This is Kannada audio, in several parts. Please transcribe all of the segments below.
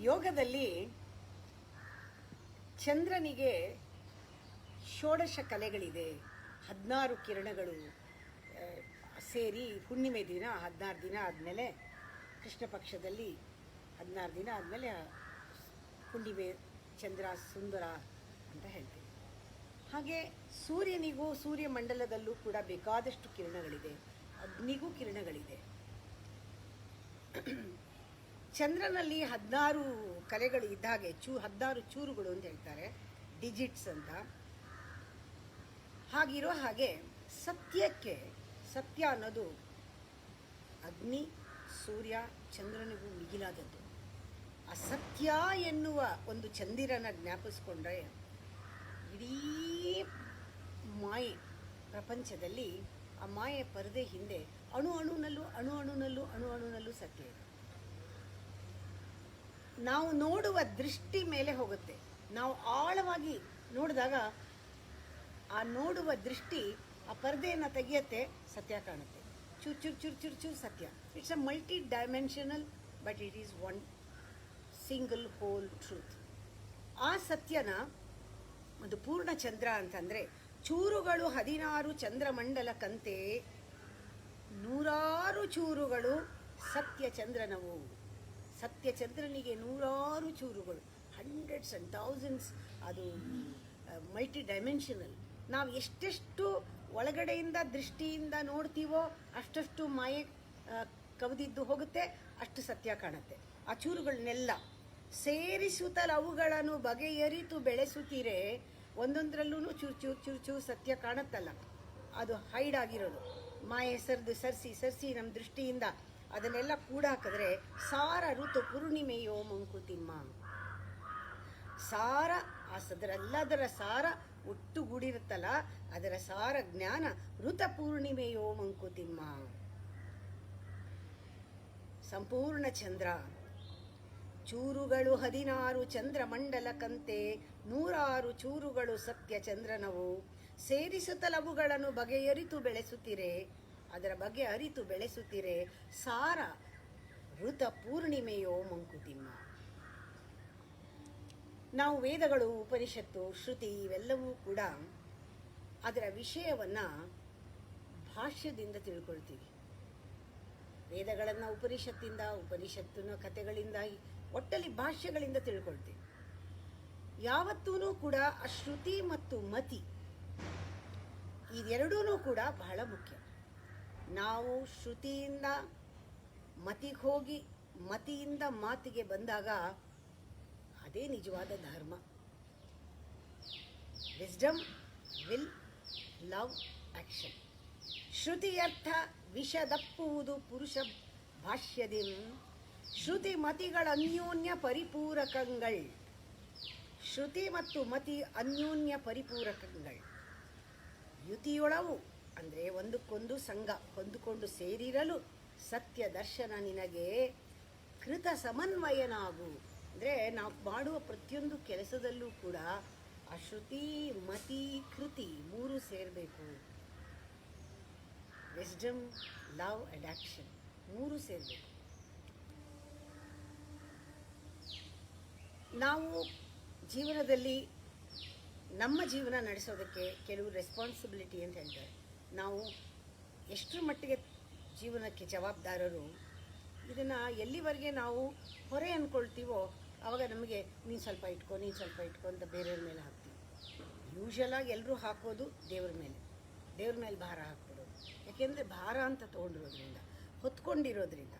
ಯೋಗದಲ್ಲಿ ಚಂದ್ರನಿಗೆ ಷೋಡಶ ಕಲೆಗಳಿದೆ. 16 ಕಿರಣಗಳು ಸೇರಿ ಹುಣ್ಣಿಮೆ ದಿನ 16 ದಿನ ಆದಮೇಲೆ, ಕೃಷ್ಣ ಪಕ್ಷದಲ್ಲಿ 16 ದಿನ ಆದಮೇಲೆ ಹುಣ್ಣಿಮೆ ಚಂದ್ರ ಸುಂದರ ಅಂತ ಹೇಳ್ತೀವಿ. ಹಾಗೆ ಸೂರ್ಯನಿಗೂ ಸೂರ್ಯಮಂಡಲದಲ್ಲೂ ಕೂಡ ಬೇಕಾದಷ್ಟು ಕಿರಣಗಳಿದೆ, ಅಗ್ನಿಗೂ ಕಿರಣಗಳಿದೆ. ಚಂದ್ರನಲ್ಲಿ 16 ಕಲೆಗಳು ಇದ್ದ ಹಾಗೆ 16 ಚೂರುಗಳು ಅಂತ ಹೇಳ್ತಾರೆ, ಡಿಜಿಟ್ಸ್ ಅಂತ. ಹಾಗಿರೋ ಹಾಗೆ ಸತ್ಯ ಅನ್ನೋದು ಅಗ್ನಿ, ಸೂರ್ಯ, ಚಂದ್ರನಿಗೂ ಮಿಗಿಲಾದದ್ದು. ಆ ಸತ್ಯ ಎನ್ನುವ ಒಂದು ಚಂದಿರನ ಜ್ಞಾಪಿಸ್ಕೊಂಡ್ರೆ ಇಡೀ ಮಾಯೆ ಪ್ರಪಂಚದಲ್ಲಿ, ಆ ಮಾಯೆ ಪರದೆ ಹಿಂದೆ ಅಣು ಅಣುನಲ್ಲೂ ಸತ್ಯ ಇದೆ. ನಾವು ನೋಡುವ ದೃಷ್ಟಿ ಮೇಲೆ ಹೋಗುತ್ತೆ. ನಾವು ಆಳವಾಗಿ ನೋಡಿದಾಗ ಆ ನೋಡುವ ದೃಷ್ಟಿ ಆ ಪರದೆಯನ್ನು ತೆಗೆಯುತ್ತೆ, ಸತ್ಯ ಕಾಣುತ್ತೆ. ಚೂರು ಸತ್ಯ. It's a multi dimensional, but it is one single whole truth. ಆ ಸತ್ಯನ ಒಂದು ಪೂರ್ಣ ಚಂದ್ರ ಅಂತಂದರೆ, ಚೂರುಗಳು 16 ಚಂದ್ರಮಂಡಲಕ್ಕಂತೆ 100 ಚೂರುಗಳು ಸತ್ಯ ಚಂದ್ರನವು. ಸತ್ಯ ಚಂದ್ರನಿಗೆ 100 ಚೂರುಗಳು, ಹಂಡ್ರೆಡ್ಸ್ ಆ್ಯಂಡ್ ಥೌಸಂಡ್ಸ್. ಅದು ಮಲ್ಟಿ ಡೈಮೆನ್ಷನಲ್. ನಾವು ಎಷ್ಟೆಷ್ಟು ಒಳಗಡೆಯಿಂದ ದೃಷ್ಟಿಯಿಂದ ನೋಡ್ತೀವೋ ಅಷ್ಟಷ್ಟು ಮಾಯೆ ಕವಿದಿದ್ದು ಹೋಗುತ್ತೆ, ಅಷ್ಟು ಸತ್ಯ ಕಾಣುತ್ತೆ. ಆ ಚೂರುಗಳನ್ನೆಲ್ಲ ಸೇರಿಸುತ್ತಲ ಅವುಗಳನ್ನು ಬಗೆಯರಿತು ಬೆಳೆಸುತ್ತೀರೆ. ಒಂದೊಂದರಲ್ಲೂ ಚೂರು ಸತ್ಯ ಕಾಣುತ್ತಲ್ಲ, ಅದು ಹೈಡ್ ಆಗಿರೋದು. ಮಾಯೆ ಸರಿಸಿ ನಮ್ಮ ದೃಷ್ಟಿಯಿಂದ ಅದನ್ನೆಲ್ಲ ಕೂಡ ಹಾಕಿದ್ರೆ ಸಾರ ಋತು ಪೂರ್ಣಿಮೆಯೋ ಮಂಕುತಿಮ್ಮ. ಸಾರ ಅದರೆಲ್ಲದರ ಸಾರ ಒಟ್ಟುಗೂಡಿರುತ್ತಲ್ಲ, ಅದರ ಸಾರ ಜ್ಞಾನ ಋತ ಪೂರ್ಣಿಮೆಯೋ ಮಂಕುತಿಮ್ಮ. ಸಂಪೂರ್ಣ ಚಂದ್ರ. ಚೂರುಗಳು 16 ಚಂದ್ರಮಂಡಲಕ್ಕಂತೆ 100 ಚೂರುಗಳು ಸತ್ಯ ಚಂದ್ರನವು. ಸೇರಿಸುತ್ತಲವುಗಳನ್ನು ಬಗೆಯರಿತು ಬೆಳೆಸುತ್ತೀರೆ, ಅದರ ಬಗ್ಗೆ ಅರಿತು ಬೆಳೆಸುತ್ತೀರೆ. ಸಾರ ಋತ ಪೂರ್ಣಿಮೆಯೋ ಮಂಕುತಿಮ್ಮ. ನಾವು ವೇದಗಳು, ಉಪನಿಷತ್ತು, ಶ್ರುತಿ ಇವೆಲ್ಲವೂ ಕೂಡ ಅದರ ವಿಷಯವನ್ನು ಭಾಷ್ಯದಿಂದ ತಿಳ್ಕೊಳ್ತೀವಿ. ವೇದಗಳನ್ನು ಉಪನಿಷತ್ತಿನ ಕಥೆಗಳಿಂದ, ಒಟ್ಟಲ್ಲಿ ಭಾಷ್ಯಗಳಿಂದ ತಿಳ್ಕೊಳ್ತೀವಿ. ಯಾವತ್ತೂ ಕೂಡ ಆ ಶ್ರುತಿ ಮತ್ತು ಮತಿ ಇದೆರಡೂ ಕೂಡ ಬಹಳ ಮುಖ್ಯ. ನಾವು ಶ್ರುತಿಯಿಂದ ಮತಿಗೆ ಹೋಗಿ ಮತಿಯಿಂದ ಮಾತಿಗೆ ಬಂದಾಗ ಅದೇ ನಿಜವಾದ ಧರ್ಮ. Wisdom, will, love, action. ಶ್ರುತಿಯರ್ಥ ವಿಷದಪ್ಪುವುದು ಪುರುಷ ಭಾಷ್ಯದಿಂ. ಶ್ರುತಿ ಮತಿಗಳ ಅನ್ಯೋನ್ಯ ಪರಿಪೂರಕಗಳು. ಶ್ರುತಿ ಮತ್ತು ಮತಿ ಅನ್ಯೋನ್ಯ ಪರಿಪೂರಕಗಳು. ಯುತಿಯೊಳವು ಅಂದರೆ ಒಂದಕ್ಕೊಂದು ಸಂಘ ಹೊಂದಿಕೊಂಡು ಸೇರಿರಲು ಸತ್ಯ ದರ್ಶನ ನಿನಗೆ ಕೃತ ಸಮನ್ವಯನಾಗು. ಅಂದರೆ ನಾವು ಮಾಡುವ ಪ್ರತಿಯೊಂದು ಕೆಲಸದಲ್ಲೂ ಕೂಡ ಆ ಶ್ರುತಿ, ಮತಿ, ಕೃತಿ 3 ಸೇರಬೇಕು. ವಿಸ್ಡಮ್, ಲವ್ ಆ್ಯಂಡ್ ಆಕ್ಷನ್ 3 ಸೇರಬೇಕು. ನಾವು ಜೀವನದಲ್ಲಿ ನಮ್ಮ ಜೀವನ ನಡೆಸೋದಕ್ಕೆ ಕೆಲವು ರೆಸ್ಪಾನ್ಸಿಬಿಲಿಟಿ ಅಂತ ಹೇಳ್ತಾರೆ. ನಾವು ಎಷ್ಟರ ಮಟ್ಟಿಗೆ ಜೀವನಕ್ಕೆ ಜವಾಬ್ದಾರರು, ಇದನ್ನು ಎಲ್ಲಿವರೆಗೆ ನಾವು ಹೊರೆ ಅಂದ್ಕೊಳ್ತೀವೋ ಆವಾಗ ನಮಗೆ ನೀನು ಸ್ವಲ್ಪ ಇಟ್ಕೊ ಅಂತ ಬೇರೆಯವ್ರ ಮೇಲೆ ಹಾಕ್ತೀವಿ. ಯೂಶಲಾಗಿ ಎಲ್ಲರೂ ಹಾಕೋದು ದೇವ್ರ ಮೇಲೆ ಭಾರ ಹಾಕ್ಬಿಡೋದು. ಯಾಕೆಂದರೆ ಭಾರ ಅಂತ ತೊಗೊಂಡಿರೋದ್ರಿಂದ, ಹೊತ್ಕೊಂಡಿರೋದ್ರಿಂದ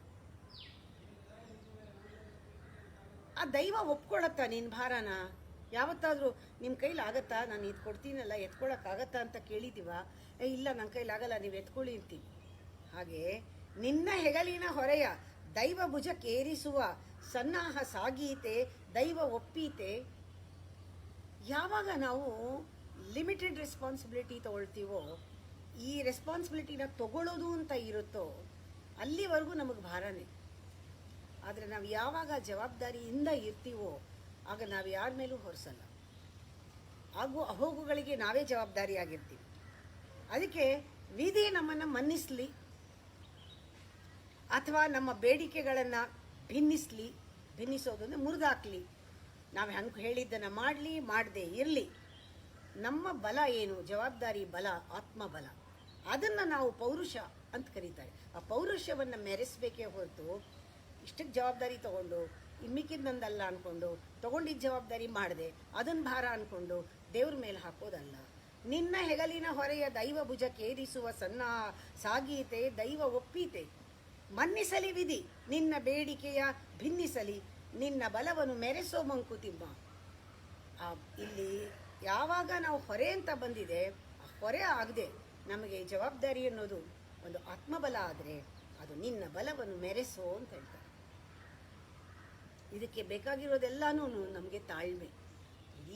ಆ ದೈವ ಒಪ್ಕೊಳತ್ತಾ ನಿನ್ನ ಭಾರನ? ಯಾವತ್ತಾದರೂ ನಿಮ್ಮ ಕೈಲಾಗತ್ತಾ, ನಾನು ಇದು ಕೊಡ್ತೀನಲ್ಲ ಎತ್ಕೊಳಕ್ಕಾಗತ್ತಾ ಅಂತ ಕೇಳಿದ್ದೀವ? ಇಲ್ಲ, ನನ್ನ ಕೈಲಾಗಲ್ಲ, ನೀವು ಎತ್ಕೊಳ್ಳಿ ಅಂತೀವಿ. ಹಾಗೆ ನಿನ್ನ ಹೆಗಲಿನ ಹೊರೆಯ ದೈವ ಭುಜಕ್ಕೇರಿಸುವ ಸನ್ನಾಹ ಸಾಗೀತೆ, ದೈವ ಒಪ್ಪೀತೆ. ಯಾವಾಗ ನಾವು ಲಿಮಿಟೆಡ್ ರೆಸ್ಪಾನ್ಸಿಬಿಲಿಟಿ ತೊಗೊಳ್ತೀವೋ, ಈ ರೆಸ್ಪಾನ್ಸಿಬಿಲಿಟಿನ ತಗೊಳ್ಳೋದು ಅಂತ ಇರುತ್ತೋ ಅಲ್ಲಿವರೆಗೂ ನಮಗೆ ಭಾರನೇ. ಆದರೆ ನಾವು ಯಾವಾಗ ಜವಾಬ್ದಾರಿಯಿಂದ ಇರ್ತೀವೋ ಆಗ ನಾವು ಯಾರ ಮೇಲೂ ಹೊರಿಸಲ್ಲ. ಹಾಗೂ ಅಹೋಗುಗಳಿಗೆ ನಾವೇ ಜವಾಬ್ದಾರಿಯಾಗಿರ್ತೀವಿ. ಅದಕ್ಕೆ ವಿಧಿ ನಮ್ಮನ್ನು ಮನ್ನಿಸಲಿ ಅಥವಾ ನಮ್ಮ ಬೇಡಿಕೆಗಳನ್ನು ಭಿನ್ನಿಸಲಿ, ಭಿನ್ನಿಸೋದು ಅಂದರೆ ಮುರಿದಾಕ್ಲಿ, ನಾವು ಹಂಗೆ ಹೇಳಿದ್ದನ್ನು ಮಾಡದೇ ಇರಲಿ. ನಮ್ಮ ಬಲ ಏನು? ಜವಾಬ್ದಾರಿ ಬಲ, ಆತ್ಮಬಲ. ಅದನ್ನು ನಾವು ಪೌರುಷ ಅಂತ ಕರೀತಾರೆ. ಆ ಪೌರುಷವನ್ನು ಮೆರೆಸಬೇಕೇ ಹೊರತು ಇಷ್ಟಕ್ಕೆ ಜವಾಬ್ದಾರಿ ತಗೊಂಡು ಇಮ್ಮಿಕ್ಕಿದ್ದು ನಂದಲ್ಲ ಅಂದ್ಕೊಂಡು ತೊಗೊಂಡಿದ್ದ ಜವಾಬ್ದಾರಿ ಮಾಡದೆ ಅದನ್ನು ಭಾರ ಅಂದ್ಕೊಂಡು ದೇವ್ರ ಮೇಲೆ ಹಾಕೋದಲ್ಲ. ನಿನ್ನ ಹೆಗಲಿನ ಹೊರೆಯ ದೈವ ಭುಜಕ್ಕೇರಿಸುವ ಸಣ್ಣ ಸಾಗೀತೆ ದೈವ ಒಪ್ಪೀತೆ. ಮನ್ನಿಸಲಿ ವಿಧಿ ನಿನ್ನ ಬೇಡಿಕೆಯ ಭಿನ್ನಿಸಲಿ, ನಿನ್ನ ಬಲವನ್ನು ಮೆರೆಸೋ ಮಂಕುತಿಮ್ಮ. ಇಲ್ಲಿ ಯಾವಾಗ ನಾವು ಹೊರೆ ಅಂತ ಬಂದಿದೆ, ಆ ಹೊರೆ ಆಗದೆ ನಮಗೆ ಜವಾಬ್ದಾರಿ ಅನ್ನೋದು ಒಂದು ಆತ್ಮಬಲ ಆದರೆ ಅದು ನಿನ್ನ ಬಲವನ್ನು ಮೆರೆಸೋ ಅಂತ ಹೇಳ್ತಾರೆ. ಇದಕ್ಕೆ ಬೇಕಾಗಿರೋದೆಲ್ಲನೂ ನಮಗೆ ತಾಳ್ಮೆ.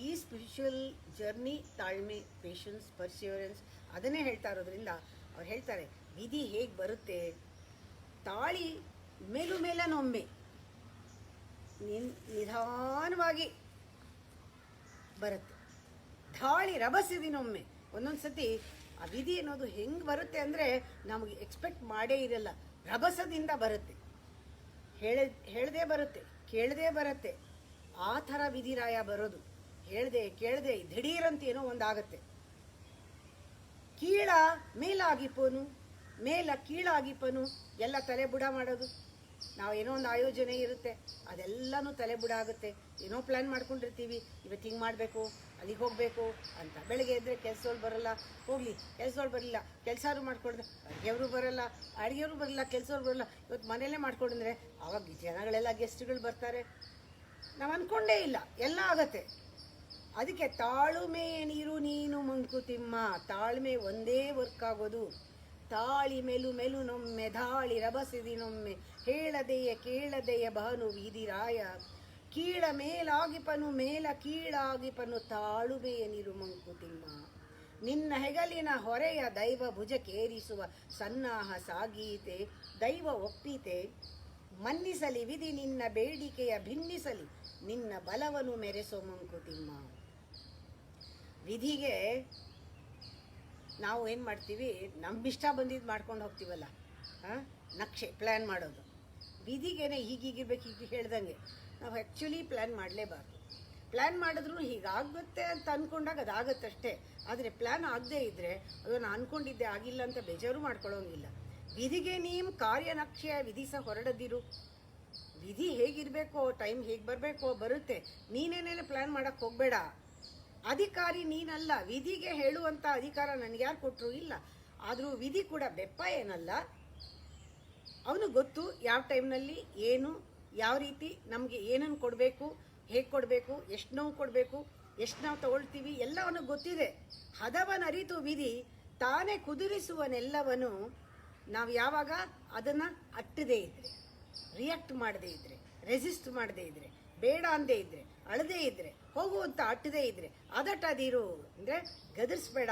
ಈ ಸ್ಪಿರಿಚುವಲ್ ಜರ್ನಿ ತಾಳ್ಮೆ, ಪೇಷನ್ಸ್, ಪರ್ಸಿವರೆನ್ಸ್ ಅದನ್ನೇ ಹೇಳ್ತಾ ಇರೋದ್ರಿಂದ ಅವ್ರು ಹೇಳ್ತಾರೆ ವಿಧಿ ಹೇಗೆ ಬರುತ್ತೆ, ತಾಳಿ ಮೇಲನೊಮ್ಮೆ ನಿಧಾನವಾಗಿ ಬರುತ್ತೆ, ಧಾಳಿ ರಭಸದಿನೊಮ್ಮೆ. ಒಂದೊಂದು ಸತಿ ಆ ವಿಧಿ ಅನ್ನೋದು ಹೆಂಗೆ ಬರುತ್ತೆ ಅಂದರೆ ನಮಗೆ ಎಕ್ಸ್ಪೆಕ್ಟ್ ಮಾಡೇ ಇರಲ್ಲ, ರಭಸದಿಂದ ಬರುತ್ತೆ, ಹೇಳದೇ ಬರುತ್ತೆ, ಕೇಳದೇ ಬರುತ್ತೆ. ಆ ಥರ ವಿಧಿರಾಯ ಬರೋದು. ಕೇಳದೆ ದಿಢೀರಂತ ಏನೋ ಒಂದಾಗತ್ತೆ. ಕೀಳ ಮೇಲಾಗಿಪ್ಪನು, ಮೇಲ ಕೀಳಾಗಿಪ್ಪನು, ಎಲ್ಲ ತಲೆ ಬುಡ ಮಾಡೋದು. ನಾವು ಏನೋ ಒಂದು ಆಯೋಜನೆ ಇರುತ್ತೆ, ಅದೆಲ್ಲನೂ ತಲೆ ಬುಡ ಆಗುತ್ತೆ. ಏನೋ ಪ್ಲ್ಯಾನ್ ಮಾಡ್ಕೊಂಡಿರ್ತೀವಿ, ಇವತ್ತು ಹಿಂಗೆ ಮಾಡಬೇಕು, ಅಲ್ಲಿಗೆ ಹೋಗಬೇಕು ಅಂತ. ಬೆಳಗ್ಗೆ ಎದ್ದರೆ ಕೆಲಸದವ್ರು ಬರಲ್ಲ, ಹೋಗಲಿ ಕೆಲಸದವ್ರು ಬರಲಿಲ್ಲ, ಕೆಲಸನೂ ಮಾಡ್ಕೊಂಡ್ರೆ ಅಡುಗೆಯವರು ಬರಲ್ಲ, ಅಡುಗೆಯವರು ಬರಲ್ಲ, ಕೆಲಸದವ್ರು ಬರಲ್ಲ. ಇವತ್ತು ಮನೆಯಲ್ಲೇ ಮಾಡ್ಕೊಂಡ್ರೆ ಆವಾಗ ಜನಗಳೆಲ್ಲ ಗೆಸ್ಟ್ಗಳು ಬರ್ತಾರೆ. ನಾವು ಅಂದ್ಕೊಂಡೇ ಇಲ್ಲ, ಎಲ್ಲ ಆಗತ್ತೆ. ಅದಕ್ಕೆ ತಾಳ್ಮೆ ನೀನು ಮಂಕುತಿಮ್ಮ. ತಾಳ್ಮೆ ಒಂದೇ ವರ್ಕ್ ಆಗೋದು. ತಾಳಿ ಮೆಲು ನೊಮ್ಮೆ ಧಾಳಿ ರಭಸಿದಿನೊಮ್ಮೆ, ಹೇಳದೆಯ ಕೇಳದೆಯ ಭಾನು ವಿಧಿರಾಯ. ಕೀಳ ಮೇಲಾಗಿಪನು ಮೇಲ ಕೀಳಾಗಿಪನು, ತಾಳುಮೆಯ ನೀರು ಮಂಕುತಿಮ್ಮ. ನಿನ್ನ ಹೆಗಲಿನ ಹೊರೆಯ ದೈವ ಭುಜಕ್ಕೇರಿಸುವ ಸನ್ನಾಹ ಸಾಗೀತೆ ದೈವ ಒಪ್ಪೀತೆ. ಮನ್ನಿಸಲಿ ವಿಧಿ ನಿನ್ನ ಬೇಡಿಕೆಯ ಭಿನ್ನಿಸಲಿ, ನಿನ್ನ ಬಲವನ್ನು ಮೆರೆಸೋ ಮಂಕುತಿಮ್ಮ. ವಿಧಿಗೆ ನಾವು ಏನು ಮಾಡ್ತೀವಿ, ನಮ್ಮಿಷ್ಟ ಬಂದಿದ್ದು ಮಾಡ್ಕೊಂಡು ಹೋಗ್ತೀವಲ್ಲ, ನಕ್ಷೆ ಪ್ಲ್ಯಾನ್ ಮಾಡೋದು. ವಿಧಿಗೇನೆ ಹೀಗಿಗಿರ್ಬೇಕು, ಹೀಗೆ ಹೇಳ್ದಂಗೆ ನಾವು ಆ್ಯಕ್ಚುಲಿ ಪ್ಲ್ಯಾನ್ ಮಾಡಲೇಬಾರ್ದು. ಪ್ಲ್ಯಾನ್ ಮಾಡಿದ್ರು ಹೀಗಾಗುತ್ತೆ ಅಂತ ಅಂದ್ಕೊಂಡಾಗ ಅದಾಗತ್ತಷ್ಟೇ. ಆದರೆ ಪ್ಲ್ಯಾನ್ ಆಗದೇ ಇದ್ದರೆ ಅದನ್ನು ಅಂದ್ಕೊಂಡಿದ್ದೆ ಆಗಿಲ್ಲ ಅಂತ ಬೇಜಾರು ಮಾಡ್ಕೊಳ್ಳೋಂಗಿಲ್ಲ. ವಿಧಿಗೆ ನೀನು ಕಾರ್ಯನಕ್ಷೆಯ ವಿಧಿಸ ಹೊರಡದಿರು. ವಿಧಿ ಹೇಗಿರಬೇಕೋ, ಟೈಮ್ ಹೇಗೆ ಬರಬೇಕೋ ಬರುತ್ತೆ. ನೀನೇನೇನು ಪ್ಲ್ಯಾನ್ ಮಾಡೋಕ್ಕೆ ಹೋಗಬೇಡ. ಅಧಿಕಾರಿ ನೀನಲ್ಲ, ವಿಧಿಗೆ ಹೇಳುವಂಥ ಅಧಿಕಾರ ನನಗೆ ಯಾರು ಕೊಟ್ಟರು ಇಲ್ಲ. ಆದರೂ ವಿಧಿ ಕೂಡ ಬೆಪ್ಪ ಏನಲ್ಲ, ಅವನು ಗೊತ್ತು ಯಾವ ಟೈಮ್ನಲ್ಲಿ ಏನು, ಯಾವ ರೀತಿ ನಮಗೆ ಏನನ್ನು ಕೊಡಬೇಕು, ಹೇಗೆ ಕೊಡಬೇಕು, ಎಷ್ಟು ನೋವು ಕೊಡಬೇಕು, ಎಷ್ಟು ನಾವು ತಗೊಳ್ತೀವಿ, ಎಲ್ಲ ಅವನಿಗೆ ಗೊತ್ತಿದೆ. ಹದವನರಿತು ವಿಧಿ ತಾನೇ ಕುದುರಿಸುವನೆಲ್ಲವನು. ನಾವು ಯಾವಾಗ ಅದನ್ನು ಅಟ್ಟದೇ ಇದ್ದರೆ, ರಿಯಾಕ್ಟ್ ಮಾಡದೇ ಇದ್ದರೆ, ರೆಸಿಸ್ಟ್ ಮಾಡದೇ ಇದ್ದರೆ, ಬೇಡ ಅಂದೇ ಇದ್ದರೆ, ಅಳದೇ ಇದ್ದರೆ, ಹೋಗುವಂತ ಅಟ್ಟದೇ ಇದ್ದರೆ, ಅದಟ್ಟದಿರು ಅಂದರೆ ಗದರಿಸ್ಬೇಡ,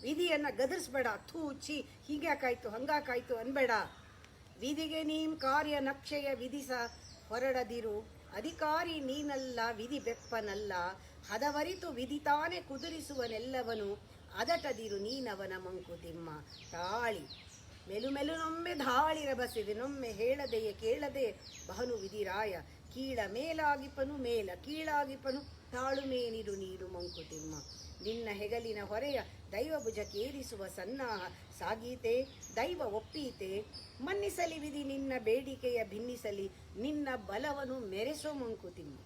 ವಿಧಿಯನ್ನು ಗದರಿಸ್ಬೇಡ. ಥೂಚಿ ಹೀಗ್ಯಾಕಾಯ್ತು ಹಂಗಾಕಾಯ್ತು ಅನ್ಬೇಡ. ವಿಧಿಗೆ ನೀಂ ಕಾರ್ಯ ನಕ್ಷೆಯ ವಿಧಿಸ ಹೊರಡದಿರು. ಅಧಿಕಾರಿ ನೀನಲ್ಲ, ವಿಧಿ ಬೆಪ್ಪನಲ್ಲ. ಹದವರಿತು ವಿಧಿ ತಾನೇ ಕುದುರಿಸುವನೆಲ್ಲವನು. ಅದಟದಿರು ನೀನವನ ಮಂಕುತಿಮ್ಮ. ತಾಳಿ ಮೆಲುಮೆಲುನೊಮ್ಮೆ ಧಾಳಿ ರಭಸಿದಿನೊಮ್ಮೆ, ಹೇಳದೆಯೇ ಕೇಳದೆ ಬಹನು ವಿಧಿರಾಯ. ಕೀಳ ಮೇಲಾಗಿಪನು ಮೇಲ ಕೀಳಾಗಿಪನು, ತಾಳುಮೇನಿರು ನೀರು ಮಂಕುತಿಮ್ಮ. ನಿನ್ನ ಹೆಗಲಿನ ಹೊರೆಯ ದೈವ ಭುಜಕ್ಕೇರಿಸುವ ಸನ್ನಾಹ ಸಾಗೀತೆ ದೈವ ಒಪ್ಪೀತೆ. ಮನ್ನಿಸಲಿ ವಿಧಿ ನಿನ್ನ ಬೇಡಿಕೆಯ ಭಿನ್ನಿಸಲಿ, ನಿನ್ನ ಬಲವನ್ನು ಮೆರೆಸೋ ಮಂಕುತಿಮ್ಮ.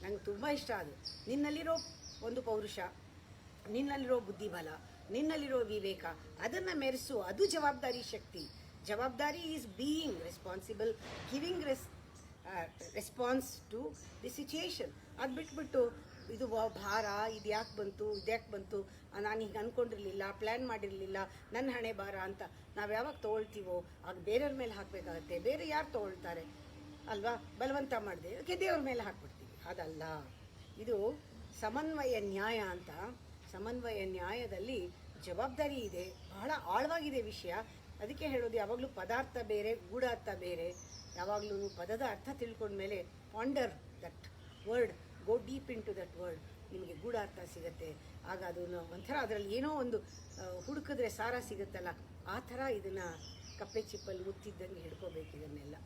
ನಂಗೆ ತುಂಬ ಇಷ್ಟ ಅದು. ನಿನ್ನಲ್ಲಿರೋ ಒಂದು ಪೌರುಷ, ನಿನ್ನಲ್ಲಿರೋ ಬುದ್ಧಿಬಲ, ನಿನ್ನಲ್ಲಿರೋ ವಿವೇಕ, ಅದನ್ನು ಮೆರೆಸು. ಅದು ಜವಾಬ್ದಾರಿ ಶಕ್ತಿ. ಜವಾಬ್ದಾರಿ is being responsible, giving response to the situation. ಅದು ಬಿಟ್ಬಿಟ್ಟು ಇದು ಭಾರ, ಇದು ಯಾಕೆ ಬಂತು, ನಾನು ಹೀಗೆ ಅಂದ್ಕೊಂಡಿರಲಿಲ್ಲ, ಪ್ಲ್ಯಾನ್ ಮಾಡಿರಲಿಲ್ಲ, ನನ್ನ ಹಣೆ ಭಾರ ಅಂತ ನಾವು ಯಾವಾಗ ತೊಗೊಳ್ತೀವೋ ಆಗ ಬೇರೆಯವ್ರ ಮೇಲೆ ಹಾಕಬೇಕಾಗತ್ತೆ. ಬೇರೆ ಯಾರು ತೊಗೊಳ್ತಾರೆ ಅಲ್ವಾ? ಬಲವಂತ ಮಾಡಿದೆ ಅದಕ್ಕೆ ದೇವ್ರ ಮೇಲೆ ಹಾಕ್ಬಿಡ್ತೀವಿ. ಅದಲ್ಲ, ಇದು ಸಮನ್ವಯ ನ್ಯಾಯ ಅಂತ. ಸಮನ್ವಯ ನ್ಯಾಯದಲ್ಲಿ ಜವಾಬ್ದಾರಿ ಇದೆ, ಬಹಳ ಆಳವಾಗಿದೆ ವಿಷಯ. ಅದಕ್ಕೆ ಹೇಳೋದು, ಯಾವಾಗಲೂ ಪದಾರ್ಥ ಬೇರೆ, ಗೂಢಾರ್ಥ ಬೇರೆ. ಯಾವಾಗಲೂ ಪದದ ಅರ್ಥ ತಿಳ್ಕೊಂಡ್ಮೇಲೆ ponder that word, go deep into that word, ನಿಮಗೆ ಗೂಢಾರ್ಥ ಸಿಗುತ್ತೆ. ಆಗ ಅದನ್ನು ಒಂಥರ ಅದರಲ್ಲಿ ಏನೋ ಒಂದು ಹುಡುಕಿದ್ರೆ ಸಾರ ಸಿಗುತ್ತಲ್ಲ, ಆ ಥರ ಇದನ್ನು ಕಪ್ಪೆ ಚಿಪ್ಪಲ್ಲಿ ಮುತ್ತಿದ್ದಂಗೆ ಹಿಡ್ಕೋಬೇಕು ಇದನ್ನೆಲ್ಲ.